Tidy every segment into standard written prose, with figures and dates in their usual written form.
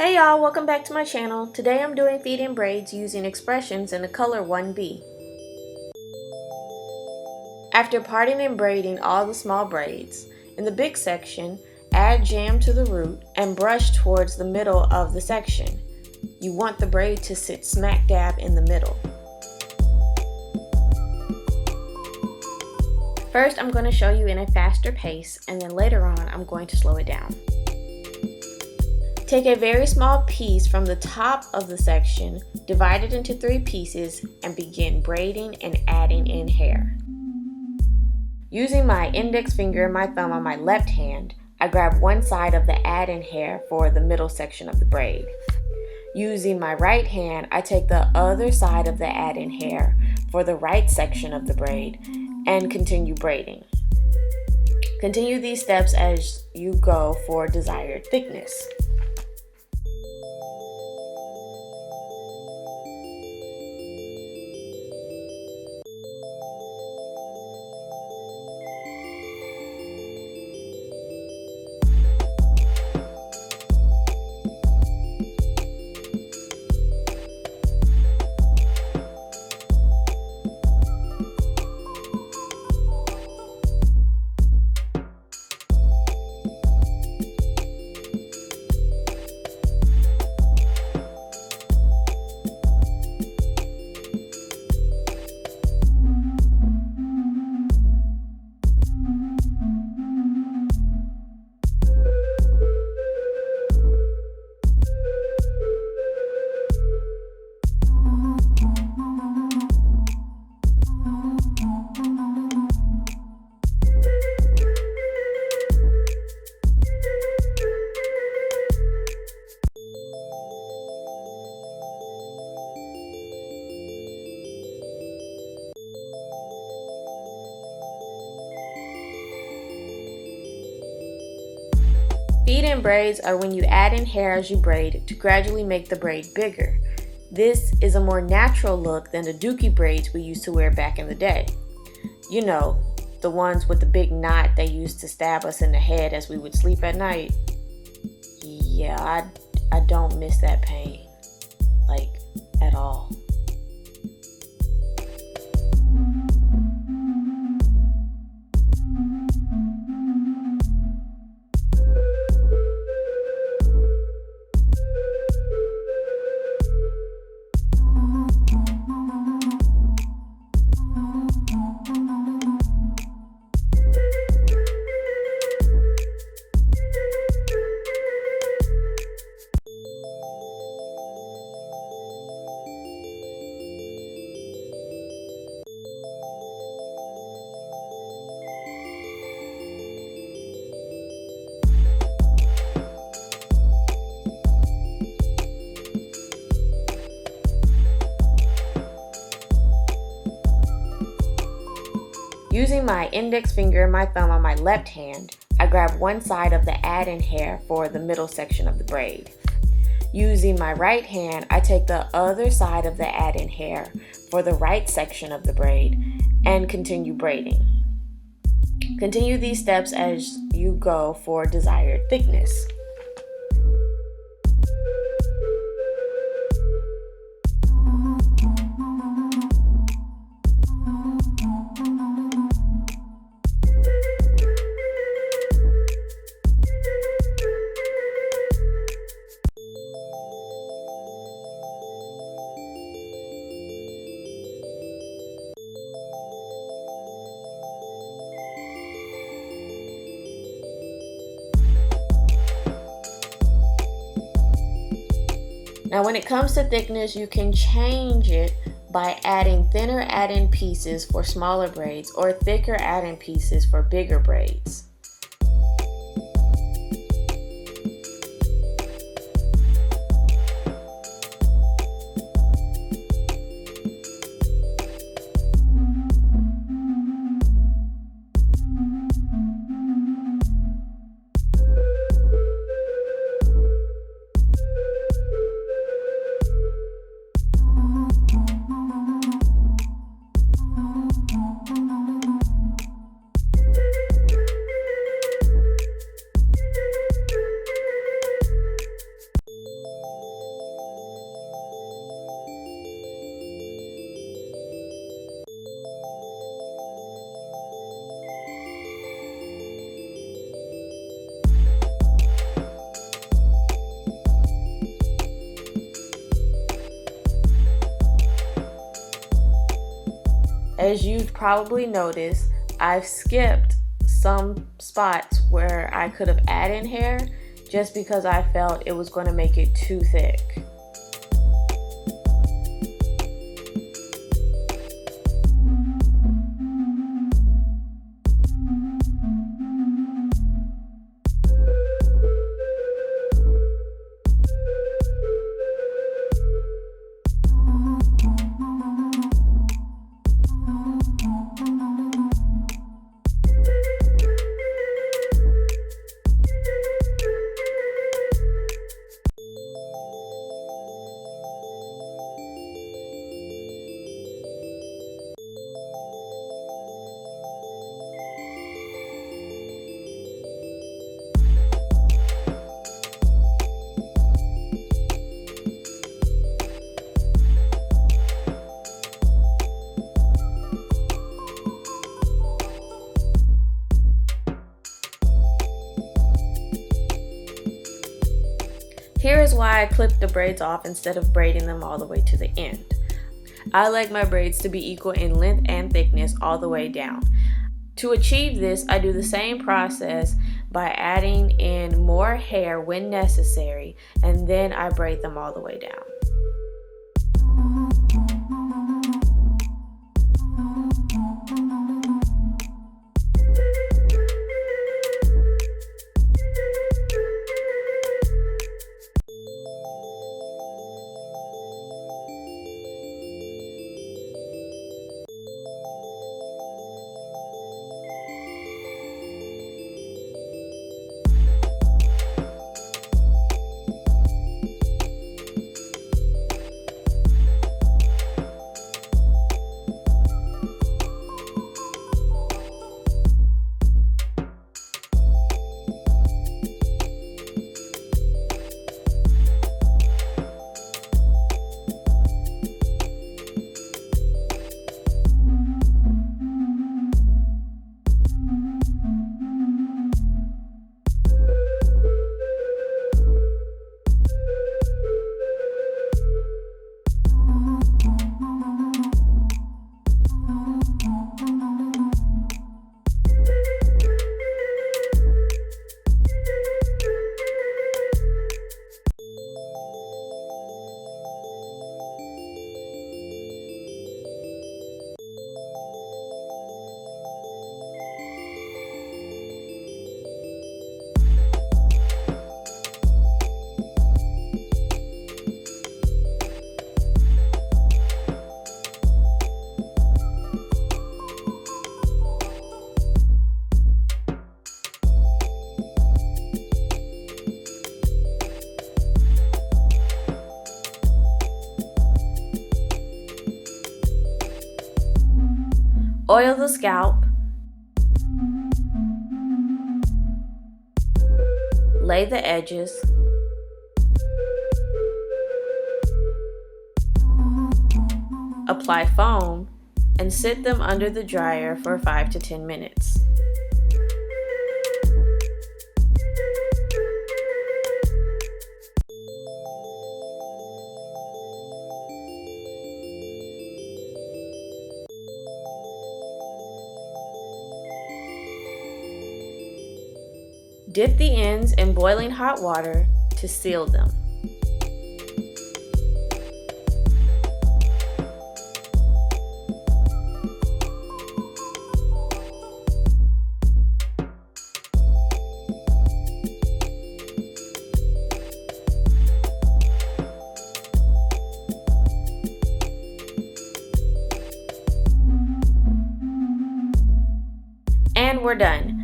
Hey y'all, welcome back to my channel. Today I'm doing feed-in braids using expressions in the color 1B. After parting and braiding all the small braids, in the big section, add jam to the root and brush towards the middle of the section. You want the braid to sit smack dab in the middle. First I'm going to show you in a faster pace, and then later on I'm going to slow it down. Take a very small piece from the top of the section, divide it into 3 pieces, and begin braiding and adding in hair. Using my index finger and my thumb on my left hand, I grab one side of the add-in hair for the middle section of the braid. Using my right hand, I take the other side of the add-in hair for the right section of the braid and continue braiding. Continue these steps as you go for desired thickness. Feed-in braids are when you add in hair as you braid to gradually make the braid bigger. This is a more natural look than the dookie braids we used to wear back in the day. You know, the ones with the big knot they used to stab us in the head as we would sleep at night. Yeah, I don't miss that pain, like, at all. Using my index finger and my thumb on my left hand, I grab one side of the add-in hair for the middle section of the braid. Using my right hand, I take the other side of the add-in hair for the right section of the braid and continue braiding. Continue these steps as you go for desired thickness. Now when it comes to thickness, you can change it by adding thinner add-in pieces for smaller braids or thicker add-in pieces for bigger braids. As you've probably noticed, I've skipped some spots where I could have added hair just because I felt it was going to make it too thick. Here is why I clipped the braids off instead of braiding them all the way to the end. I like my braids to be equal in length and thickness all the way down. To achieve this, I do the same process by adding in more hair when necessary, and then I braid them all the way down. Oil the scalp, lay the edges, apply foam, and sit them under the dryer for 5 to 10 minutes. Dip the ends in boiling hot water to seal them. And we're done.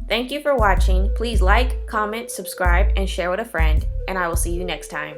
Thank you for watching. Please like, comment, subscribe, and share with a friend, and I will see you next time.